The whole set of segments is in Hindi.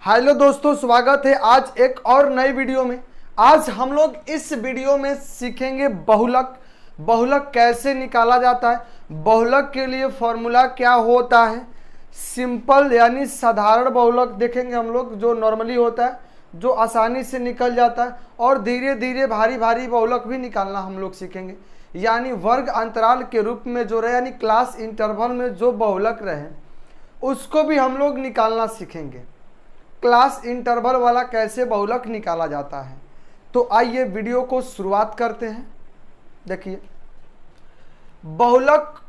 हेलो दोस्तों, स्वागत है आज एक और नई वीडियो में। आज हम लोग इस वीडियो में सीखेंगे बहुलक। बहुलक कैसे निकाला जाता है, बहुलक के लिए फॉर्मूला क्या होता है, सिंपल यानी साधारण बहुलक देखेंगे हम लोग जो नॉर्मली होता है, जो आसानी से निकल जाता है, और धीरे धीरे भारी भारी बहुलक भी निकालना हम लोग सीखेंगे। यानी वर्ग अंतराल के रूप में जो रहे, यानी क्लास इंटरवल में जो बहुलक रहे उसको भी हम लोग निकालना सीखेंगे। क्लास इंटरवल वाला कैसे बहुलक निकाला जाता है, तो आइए वीडियो को शुरुआत करते हैं। देखिए, बहुलक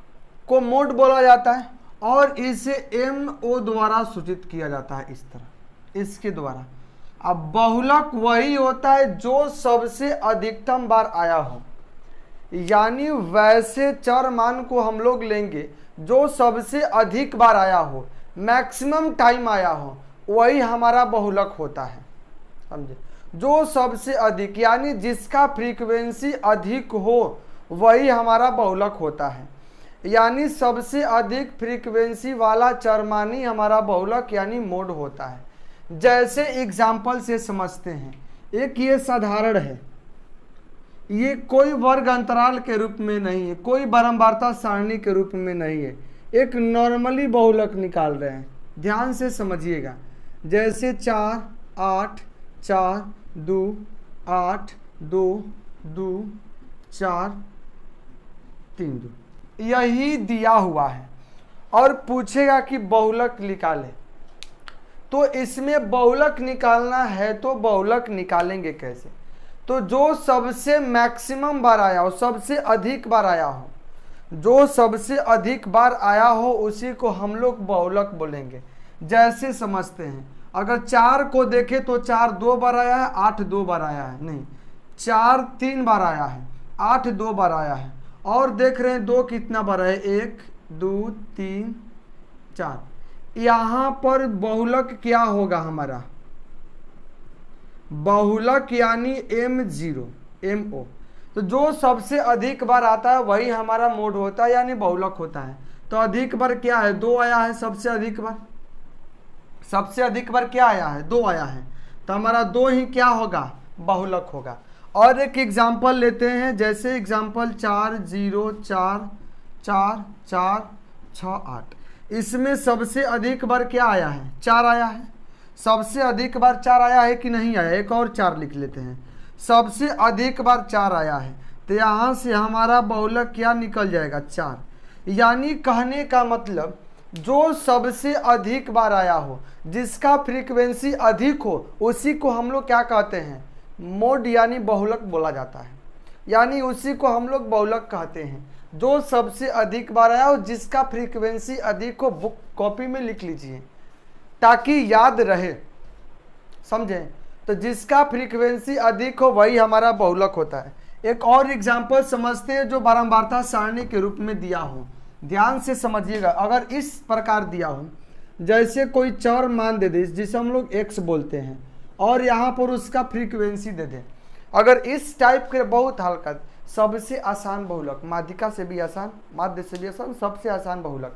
को मोड बोला जाता है और इसे MO द्वारा सूचित किया जाता है, इस तरह इसके द्वारा। अब बहुलक वही होता है जो सबसे अधिकतम बार आया हो, यानी वैसे चर मान को हम लोग लेंगे जो सबसे अधिक बार आया हो, मैक्सिमम टाइम आया हो, वही हमारा बहुलक होता है। समझे? जो सबसे अधिक यानी जिसका फ्रीक्वेंसी अधिक हो वही हमारा बहुलक होता है। यानी सबसे अधिक फ्रीक्वेंसी वाला चरमानी हमारा बहुलक यानी मोड होता है। जैसे एग्जाम्पल से समझते हैं, एक ये साधारण है, ये कोई वर्ग अंतराल के रूप में नहीं है, कोई बारंबारता सारणी के रूप में नहीं है, एक नॉर्मली बहुलक निकाल रहे हैं। ध्यान से समझिएगा। जैसे 4 8 4 2 8 2 2 4 3 2 यही दिया हुआ है और पूछेगा कि बहुलक निकाले, तो इसमें बहुलक निकालना है तो बहुलक निकालेंगे कैसे? तो जो सबसे मैक्सिमम बार आया हो, सबसे अधिक बार आया हो, जो सबसे अधिक बार आया हो उसी को हम लोग बहुलक बोलेंगे। जैसे समझते हैं, अगर 4 को देखें तो 4 2 बार आया है, 8 2 बार आया है, नहीं 4 3 बार आया है, 8 2 बार आया है, और देख रहे हैं 2 कितना बार है, 1 2 3 4। यहाँ पर बहुलक क्या होगा हमारा? बहुलक यानी MO। तो जो सबसे अधिक बार आता है वही हमारा मोड होता है, यानी बहुलक होता है। तो अधिक बार क्या है? 2 आया है। सबसे अधिक बार क्या आया है? 2 आया है। तो हमारा 2 ही क्या होगा? बहुलक होगा। और एक एग्जाम्पल लेते हैं, जैसे एग्जाम्पल 4 0 4 4 4 6 8। इसमें सबसे अधिक बार क्या आया है? 4 आया है। सबसे अधिक बार 4 आया है कि नहीं आया? एक और 4 लिख लेते हैं। सबसे अधिक बार 4 आया है, तो यहाँ से हमारा बहुलक क्या निकल जाएगा? 4। यानी कहने का मतलब जो सबसे अधिक बार आया हो, जिसका फ्रीक्वेंसी अधिक हो, उसी को हम लोग क्या कहते हैं? मोड यानी बहुलक बोला जाता है। यानी उसी को हम लोग बहुलक कहते हैं जो सबसे अधिक बार आया हो, जिसका फ्रीक्वेंसी अधिक हो। बुक कॉपी में लिख लीजिए ताकि याद रहे। समझे? तो जिसका फ्रीक्वेंसी अधिक हो वही हमारा बहुलक होता है। एक और एग्जाम्पल समझते हैं जो बारंबारता सारणी के रूप में दिया हो। ध्यान से समझिएगा। अगर इस प्रकार दिया हो, जैसे कोई चर मान दे दे जिसे हम लोग x बोलते हैं, और यहाँ पर उसका फ्रीक्वेंसी दे दे। अगर इस टाइप के बहुत हल्का, सबसे आसान बहुलक, माध्यिका से भी आसान, माध्य से भी आसान, सबसे आसान बहुलक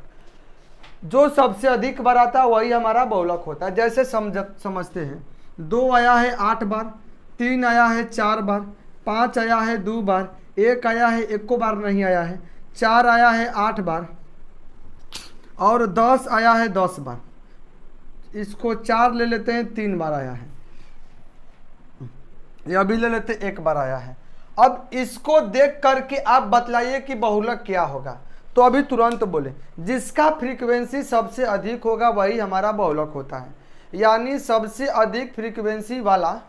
जो सबसे अधिक बार आता है वही हमारा बहुलक होता है। जैसे समझते हैं, 2 आया है 8 बार, 3 आया है 4 बार, 5 आया है 2 बार, 1 आया है 1 बार नहीं आया है, 4 आया है 8 बार, और 10 आया है 10 बार। इसको 4 ले लेते हैं, 3 बार आया है। यह भी ले लेते हैं, 1 बार आया है। अब इसको देख करके आप बतलाइए कि बहुलक क्या होगा। तो अभी तुरंत बोले, जिसका फ्रीक्वेंसी सबसे अधिक होगा वही हमारा बहुलक होता है। यानी सबसे अधिक फ्रीक्वेंसी वाला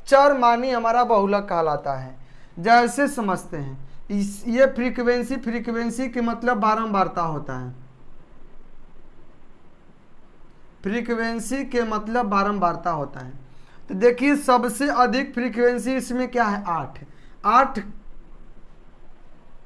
चर मानी हमारा बहुलक कहलाता है। जैसे समझते हैं, ये फ्रीक्वेंसी के मतलब बारंबारता होता है। फ्रीक्वेंसी के मतलब बारंबारता होता है। तो देखिए, सबसे अधिक फ्रीक्वेंसी इसमें क्या है? 8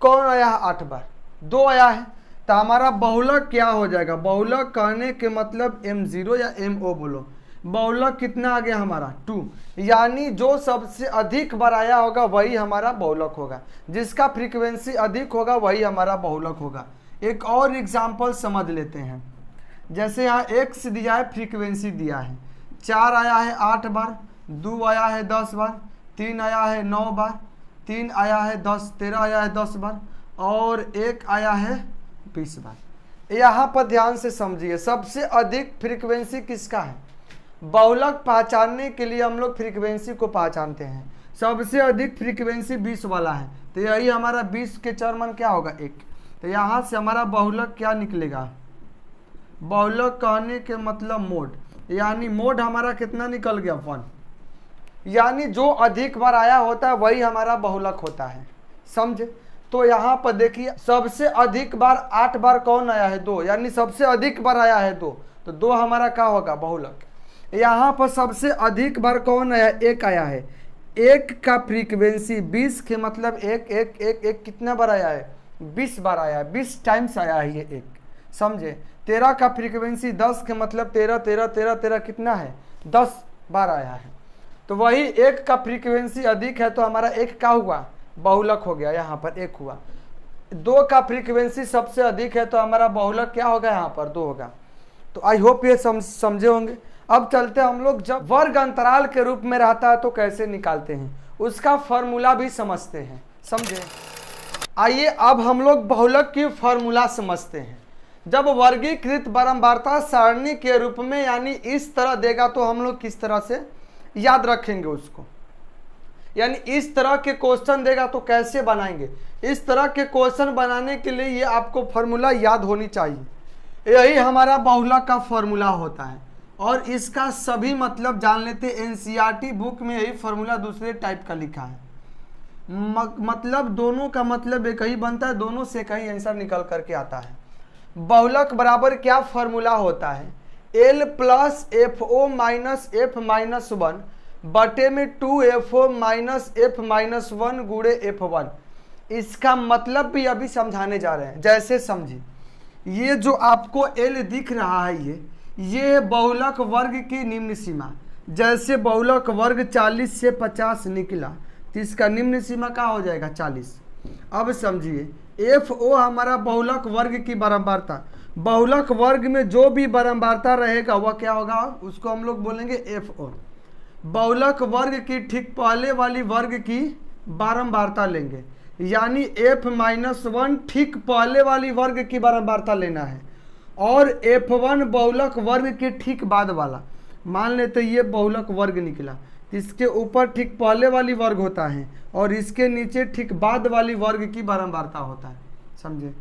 कौन आया है? 8 बार। 2 आया है, तो हमारा बहुलक क्या हो जाएगा? बहुलक कहने के मतलब M0 या MO बोलो। बहुलक कितना आ गया हमारा? 2। यानी जो सबसे अधिक बार आया होगा वही हमारा बहुलक होगा, जिसका फ्रीक्वेंसी अधिक होगा वही हमारा बहुलक होगा। एक और एग्जाम्पल समझ लेते हैं। जैसे यहाँ x दिया है, फ्रीक्वेंसी दिया है, 4 आया है 8 बार, 2 आया है 10 बार, 3 आया है 9 बार, 3 आया है 10, 13 आया है 10 बार और 1 आया है 20 बार। यहाँ पर ध्यान से समझिए, सबसे अधिक फ्रीक्वेंसी किसका है? बहुलक पहचानने के लिए हम लोग फ्रीक्वेंसी को पहचानते हैं। सबसे अधिक फ्रीक्वेंसी 20 वाला है, तो यही हमारा 20 के चरमन क्या होगा? 1। तो यहाँ से हमारा बहुलक क्या निकलेगा? बहुलक कहने के मतलब मोड, यानी मोड हमारा कितना निकल गया? 1। यानी जो अधिक बार आया होता है वही हमारा बहुलक होता है, समझे? तो यहाँ पर देखिए, सबसे अधिक बार 8 बार कौन आया है? 2, यानी सबसे अधिक बार आया है 2, तो 2 हमारा क्या होगा? बहुलक। यहाँ पर सबसे अधिक बार कौन आया? 1 आया है। 1 का फ्रीक्वेंसी 20 के मतलब 1 कितना बार आया है? 20 बार आया है, 20 टाइम्स आया है ये 1, समझे? 13 का फ्रीक्वेंसी 10 के मतलब 13 कितना है? 10 बार आया है। तो वही 1 का फ्रीक्वेंसी अधिक है तो हमारा 1 का हुआ? बहुलक हो गया, यहाँ पर 1 हुआ। 2 का फ्रीक्वेंसी सबसे अधिक है तो हमारा बहुलक क्या होगा? यहाँ पर 2 होगा। तो आई होप ये समझे होंगे। अब चलते हम लोग, जब वर्ग अंतराल के रूप में रहता है तो कैसे निकालते हैं, उसका फॉर्मूला भी समझते हैं, समझे? आइए अब हम लोग बहुलक की फॉर्मूला समझते हैं। जब वर्गीकृत बारंबारता सारणी के रूप में यानी इस तरह देगा तो हम लोग किस तरह से याद रखेंगे उसको, यानी इस तरह के क्वेश्चन देगा तो कैसे बनाएंगे? इस तरह के क्वेश्चन बनाने के लिए ये आपको फॉर्मूला याद होनी चाहिए। यही हमारा बहुलक का फॉर्मूला होता है और इसका सभी मतलब जान लेते। एनसीईआरटी बुक में यही फॉर्मूला दूसरे टाइप का लिखा है, मतलब दोनों का मतलब एक ही बनता है, दोनों से कहीं आंसर निकल करके आता है। बहुलक बराबर क्या फॉर्मूला होता है? L plus FO minus F minus 1 बटे में 2FO माइनस F माइनस 1 गुणे F1। इसका मतलब भी अभी समझाने जा रहे हैं। जैसे समझिए, ये जो आपको L दिख रहा है ये बहुलक वर्ग की निम्न सीमा। जैसे बहुलक वर्ग 40 से 50 निकला तो इसका निम्न सीमा क्या हो जाएगा? 40। अब समझिए, FO हमारा बहुलक वर्ग की बारंबारता, बहुलक वर्ग में जो भी बारंबारता रहेगा वह क्या होगा? उसको हम लोग बोलेंगे FO। बहुलक वर्ग की ठीक पहले वाली वर्ग की बारंबारता लेंगे, यानी F माइनस 1 ठीक पहले वाली वर्ग की बारंबारता लेना है और F1 बहुलक वर्ग के ठीक बाद वाला। मान लेते ये बहुलक वर्ग निकला, इसके ऊपर ठीक पहले वाली वर्ग होता है और इसके नीचे ठीक बाद वाली वर्ग की बारंबारता होता है, समझे?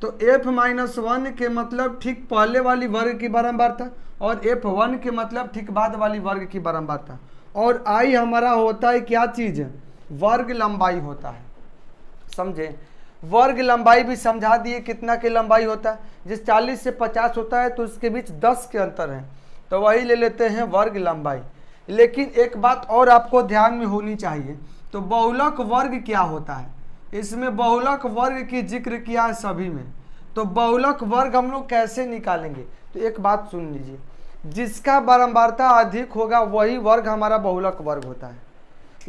तो F माइनस 1 के मतलब ठीक पहले वाली वर्ग की बारंबारता और F1 के मतलब ठीक बाद वाली वर्ग की बारंबारता। और I हमारा होता है क्या चीज़? वर्ग लंबाई होता है, समझे? वर्ग लंबाई भी समझा दिए, कितना की लंबाई होता है? जिस 40 से 50 होता है तो उसके बीच 10 के अंतर है, तो वही ले लेते हैं वर्ग लंबाई। लेकिन एक बात और आपको ध्यान में होनी चाहिए, तो बहुलक वर्ग क्या होता है? इसमें बहुलक वर्ग की जिक्र किया है सभी में, तो बहुलक वर्ग हम लोग कैसे निकालेंगे? तो एक बात सुन लीजिए, जिसका बारंबारता अधिक होगा वही वर्ग हमारा बहुलक वर्ग होता है।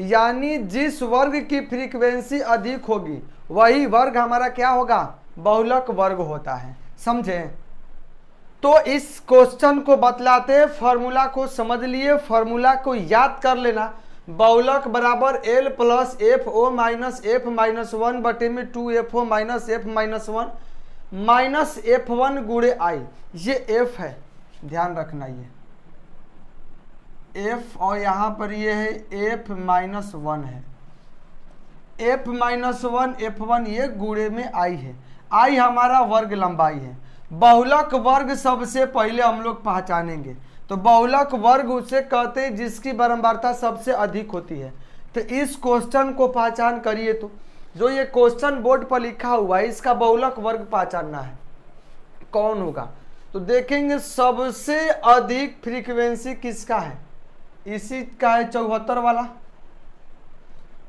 यानी जिस वर्ग की फ्रीक्वेंसी अधिक होगी वही वर्ग हमारा क्या होगा? बहुलक वर्ग होता है, समझे? तो इस क्वेश्चन को बतलाते फॉर्मूला को समझ लिए, फॉर्मूला को याद कर लेना। बहुलक बराबर L plus FO minus F minus 1 बटे में 2FO minus F minus 1 minus F1 गुणे I। ये F है, ध्यान रखना, ये F और यहाँ पर ये है F माइनस 1 है। F माइनस 1 F1 ये गुणे में I है। I हमारा वर्ग लंबाई है। बहुलक वर्ग सबसे पहले हम लोग पहचानेंगे, तो बहुलक वर्ग उसे कहते हैं जिसकी बारंबारता सबसे अधिक होती है। तो इस क्वेश्चन को पहचान करिए, तो जो ये क्वेश्चन बोर्ड पर लिखा हुआ है इसका बहुलक वर्ग पहचानना है, कौन होगा? तो देखेंगे सबसे अधिक फ्रीक्वेंसी किसका है? इसी का है 74 वाला।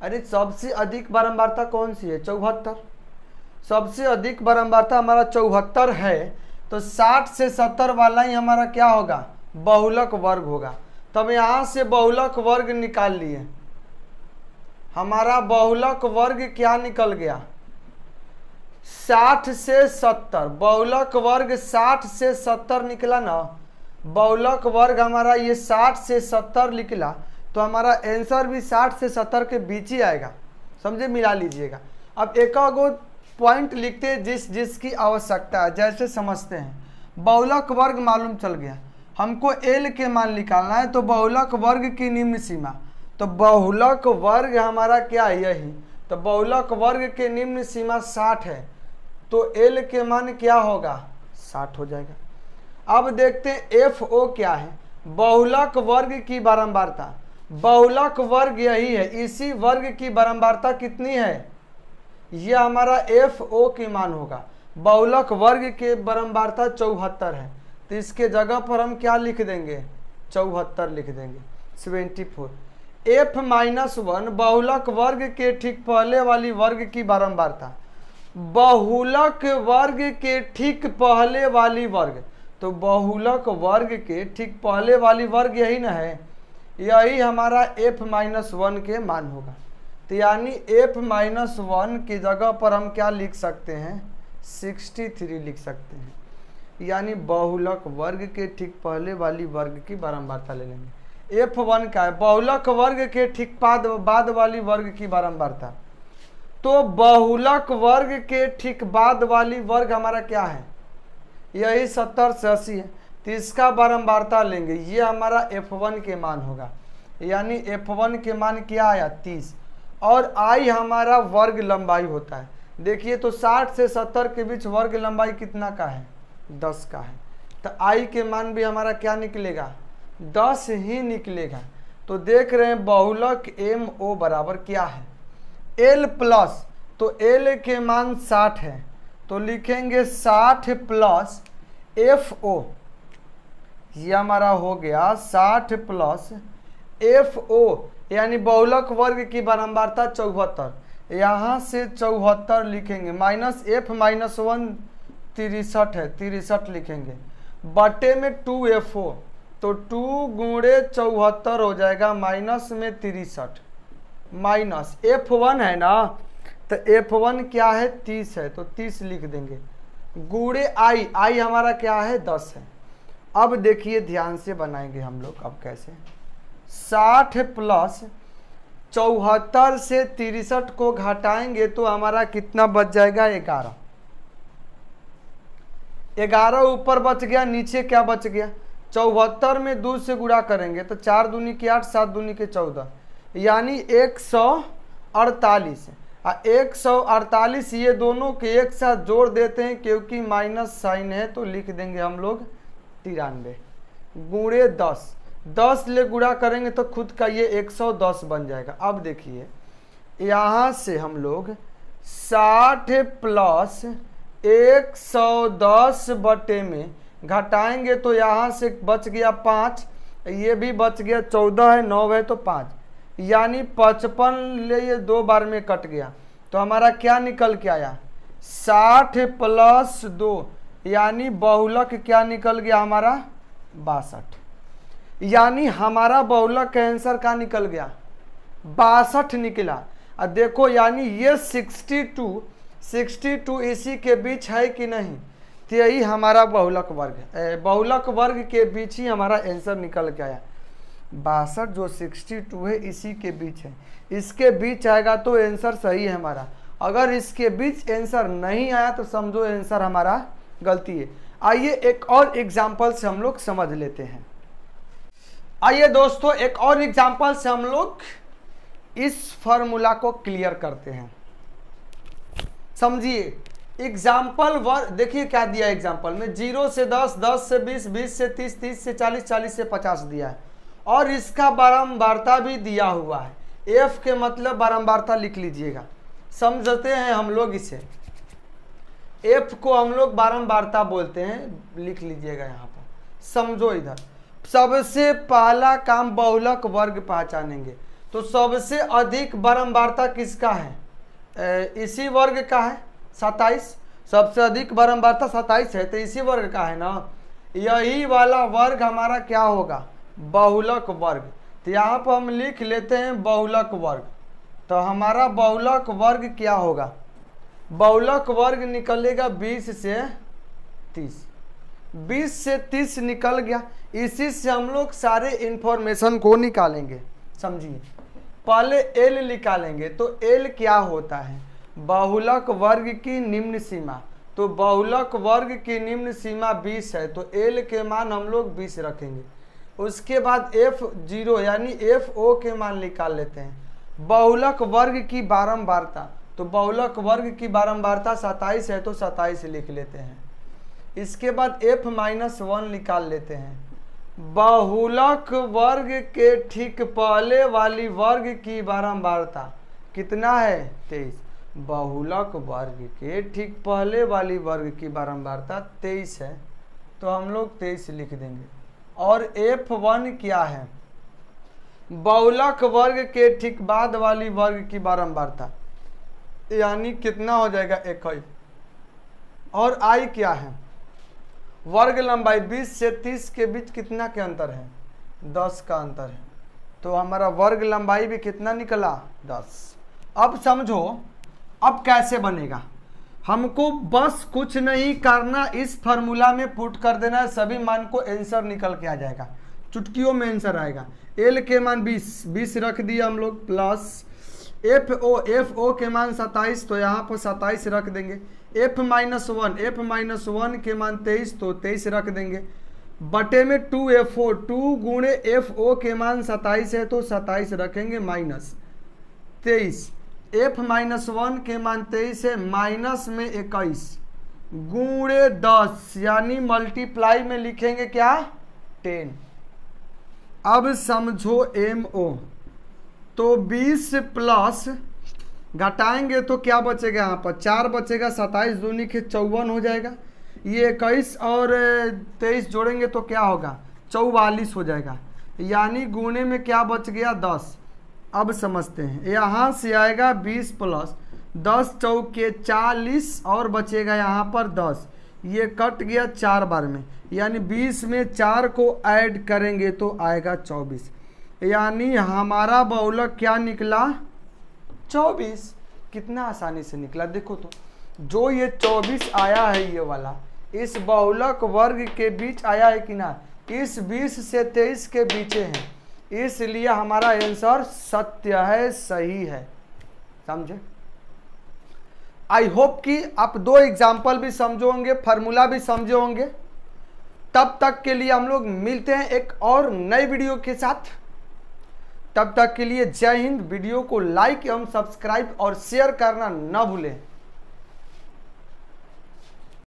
अरे सबसे अधिक बारंबारता कौन सी है? 74। सबसे अधिक बारंबारता हमारा 74 है, तो 60 से 70 वाला ही हमारा क्या होगा? बहुलक वर्ग होगा। तब यहाँ से बहुलक वर्ग निकाल लिए, हमारा बहुलक वर्ग क्या निकल गया? 60 से 70। बहुलक वर्ग 60 से 70 निकला ना, बहुलक वर्ग हमारा ये 60 से 70 निकला, तो हमारा आंसर भी 60 से 70 के बीच ही आएगा, समझे, मिला लीजिएगा। अब एक गो पॉइंट लिखते हैं जिसकी आवश्यकता है, जैसे समझते हैं। बहुलक वर्ग मालूम चल गया, हमको एल के मान निकालना है, तो बहुलक वर्ग की निम्न सीमा, तो बहुलक वर्ग हमारा क्या है, यही, तो बहुलक वर्ग के निम्न सीमा 60 है, तो एल के मान क्या होगा, 60 हो जाएगा। अब देखते हैं एफ ओ क्या है, बहुलक वर्ग की बारंबारता, बहुलक वर्ग यही है, इसी वर्ग की बारंबारता कितनी है, यह हमारा एफ ओ की मान होगा। बहुलक वर्ग के बारंबारता 74 है, तो इसके जगह पर हम क्या लिख देंगे, 74 लिख देंगे, 74। एफ माइनस 1 बहुलक वर्ग के ठीक पहले वाली वर्ग की बारंबारता, बहुलक वर्ग के ठीक पहले वाली वर्ग, तो बहुलक वर्ग के ठीक पहले वाली वर्ग यही ना है, यही हमारा एफ माइनस 1 के मान होगा। तो यानी एफ माइनस 1 की जगह पर हम क्या लिख सकते हैं, 63 लिख सकते हैं, यानी बहुलक वर्ग के ठीक पहले वाली वर्ग की बारंबारता ले लेंगे। F1 का है बहुलक वर्ग के ठीक बाद वाली वर्ग की बारंबारता, तो बहुलक वर्ग के ठीक बाद वाली वर्ग हमारा क्या है, यही 70 से 80 है, तो इसका बारंबारता लेंगे, ये हमारा F1 के मान होगा, यानी F1 के मान क्या आया 30, और I हमारा वर्ग लंबाई होता है। देखिए तो 60 से 70 के बीच वर्ग लंबाई कितना का है, 10 का है, तो I के मान भी हमारा क्या निकलेगा, 10 ही निकलेगा। तो देख रहे हैं बहुलक MO बराबर क्या है, L प्लस, तो L के मान 60 है, तो लिखेंगे 60 प्लस FO, ये हमारा हो गया 60 प्लस FO, यानी बहुलक वर्ग की बारंबारता 74, यहाँ से 74 लिखेंगे, माइनस F माइनस 1 63 है, 63 लिखेंगे, बटे में 2FO, तो 2 गुणे 74 हो जाएगा, माइनस में 63, माइनस F1 है ना, तो F1 क्या है 30 है, तो 30 लिख देंगे, गुणे I हमारा क्या है 10 है। अब देखिए ध्यान से बनाएंगे हम लोग, अब कैसे, 60 प्लस 74 से 63 को घटाएंगे तो हमारा कितना बच जाएगा, 11, 11 ऊपर बच गया, नीचे क्या बच गया, 74 में 2 से गुणा करेंगे तो 4 दूनी के 8, 7 दूनी के 14, यानी 148, 148 ये दोनों के एक साथ जोड़ देते हैं, क्योंकि माइनस साइन है तो लिख देंगे हम लोग 93, गुणे 10 ले गुणा करेंगे तो खुद का ये 110 बन जाएगा। अब देखिए यहाँ से हम लोग 60 प्लस 110 बटे में घटाएंगे तो यहाँ से बच गया 5, ये भी बच गया, 14 है, 9 है तो 5, यानी 55 ले ये 2 बार में कट गया, तो हमारा क्या निकल के आया, 60 प्लस 2, यानी बहुलक क्या निकल गया हमारा 62, यानी हमारा बहुलक का आंसर क्या निकल गया 62 निकला। अब देखो यानी ये 62 इसी के बीच है कि नहीं, तो यही हमारा बहुलक वर्ग है, बहुलक वर्ग के बीच ही हमारा आंसर निकल के आया। 62 जो 62 है इसी के बीच है, इसके बीच आएगा तो आंसर सही है हमारा, अगर इसके बीच आंसर नहीं आया तो समझो आंसर हमारा गलती है। आइए एक और एग्जाम्पल से हम लोग समझ लेते हैं। आइए दोस्तों एक और एग्जाम्पल से हम लोग इस फॉर्मूला को क्लियर करते हैं। समझिए एग्जाम्पल वर्ग, देखिए क्या दिया एग्जाम्पल में, 0 से 10, 10 से 20, 20 से 30, 30 से 40, 40 से 50 दिया है, और इसका बारंबारता भी दिया हुआ है। एफ के मतलब बारंबारता लिख लीजिएगा, समझते हैं हम लोग इसे, एफ को हम लोग बारंबारता बोलते हैं, लिख लीजिएगा यहाँ पर। समझो इधर, सबसे पहला काम बहुलक वर्ग पहचानेंगे, तो सबसे अधिक बारंबारता किसका है, इसी वर्ग का है 27, सबसे अधिक बारंबारता 27 है, तो इसी वर्ग का है ना, यही वाला वर्ग हमारा क्या होगा बहुलक वर्ग। तो यहाँ पर हम लिख लेते हैं बहुलक वर्ग, तो हमारा बहुलक वर्ग क्या होगा, बहुलक वर्ग निकलेगा 20 से 30, 20 से 30 निकल गया, इसी से हम लोग सारे इंफॉर्मेशन को निकालेंगे। समझिए, पहले एल निकालेंगे। तो एल क्या होता है? बहुलक वर्ग की निम्न सीमा। तो बहुलक वर्ग की निम्न सीमा 20 है, तो एल के मान हम लोग 20 रखेंगे। उसके बाद F0 यानी FO के मान निकाल लेते हैं। बहुलक वर्ग की बारंबारता, तो बहुलक वर्ग की बारंबारता 27 है, तो 27 लिख लेते हैं। इसके बाद F-1 निकाल लेते हैं। बहुलक वर्ग के ठीक पहले वाली वर्ग की बारंबारता कितना है? 23। बहुलक वर्ग के ठीक पहले वाली वर्ग की बारंबारता 23 है, तो हम लोग 23 लिख देंगे। और F1 क्या है? बहुलक वर्ग के ठीक बाद वाली वर्ग की बारंबारता, यानी कितना हो जाएगा? 21। और I क्या है? वर्ग लंबाई 20 से 30 के बीच कितना के अंतर है? 10 का अंतर है, तो हमारा वर्ग लंबाई भी कितना निकला? 10। अब समझो अब कैसे बनेगा। हमको बस कुछ नहीं करना, इस फार्मूला में पुट कर देना है, सभी मान को आंसर निकल के आ जाएगा, चुटकियों में आंसर आएगा। एल के मान 20 रख दिया हम लोग, प्लस FO के मान 27, तो यहाँ पर 27 रख देंगे। F-1 के मान 23, तो 23 रख देंगे। बटे में 2FO, 2 गुणे FO के मान 27 है, तो 27 रखेंगे, माइनस 23। F-1 के मान 23 है, माइनस में 21 गुणे 10, यानी मल्टीप्लाई में लिखेंगे क्या? 10। अब समझो MO, तो 20 प्लस घटाएंगे तो क्या बचेगा? यहाँ पर 4 बचेगा, 27 दूनी के 54 हो जाएगा। ये 21 और 23 जोड़ेंगे तो क्या होगा? 44 हो जाएगा, यानी गुणे में क्या बच गया? 10। अब समझते हैं, यहाँ से आएगा 20 प्लस 10 चौके 40 और बचेगा यहाँ पर 10, ये कट गया 4 बार में, यानी 20 में 4 को ऐड करेंगे तो आएगा 24, यानी हमारा बहुलक क्या निकला? 24। कितना आसानी से निकला देखो तो। जो ये 24 आया है ये वाला, इस बहुलक वर्ग के बीच आया है कि ना? इस 20 से 23 के बीचे हैं, इसलिए हमारा आंसर सत्य है, सही है। समझे? आई होप कि आप 2 एग्जाम्पल भी समझे होंगे, फार्मूला भी समझे होंगे। तब तक के लिए हम लोग मिलते हैं एक और नई वीडियो के साथ। तब तक के लिए जय हिंद। वीडियो को लाइक एवं सब्सक्राइब और शेयर करना न भूलें।